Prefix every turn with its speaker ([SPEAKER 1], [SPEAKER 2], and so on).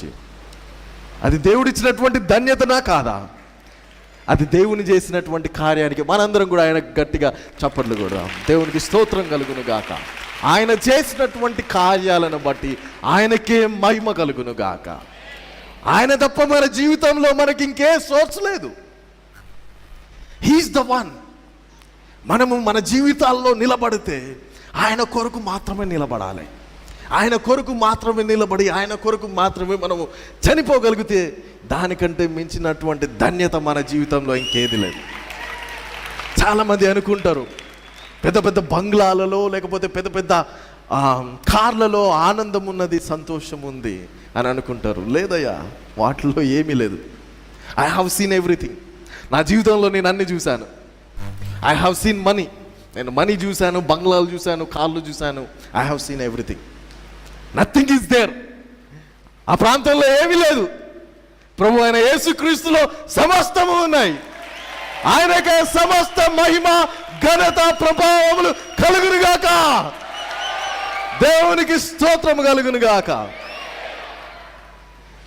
[SPEAKER 1] నుంచి. అది దేవుడిచ్చినటువంటి ధన్యతనా కాదా? అది దేవుని చేసినటువంటి కార్యానికి మనందరం కూడా ఆయన గట్టిగా చప్పట్లు కూడా దేవునికి స్తోత్రం కలుగును గాక. ఆయన చేసినటువంటి కార్యాలను బట్టి ఆయనకే మహిమ కలుగును గాక. ఆయన తప్ప మన జీవితంలో మనకి ఇంకే సోర్స్ లేదు. He's the one. మనము మన జీవితాల్లో నిలబడితే ఆయన కొరకు మాత్రమే నిలబడాలి. ఆయన కొరకు మాత్రమే నిలబడి ఆయన కొరకు మాత్రమే మనము చనిపోగలిగితే దానికంటే మించినటువంటి ధన్యత మన జీవితంలో ఇంకేది లేదు. చాలామంది అనుకుంటారు పెద్ద పెద్ద బంగ్లాలలో లేకపోతే పెద్ద పెద్ద కార్లలో ఆనందం ఉన్నది, సంతోషం ఉంది అని అనుకుంటారు. లేదయ్యా, వాటిల్లో ఏమీ లేదు. I have seen everything. నా జీవితంలో నేను అన్ని చూశాను. I have seen money. నేను మనీ చూశాను, బంగ్లాలు చూశాను, కార్లు చూశాను. I have seen everything. Nothing is there. ఆ ప్రాంతంలో ఏమీ లేదు. ప్రభు అయిన యేసుక్రీస్తులో సమస్తము ఉన్నాయి. ఆయనకే సమస్త మహిమ, ఘనత, ప్రభావములు కలుగునుగాక. దేవునికి స్తోత్రము కలుగునుగాక.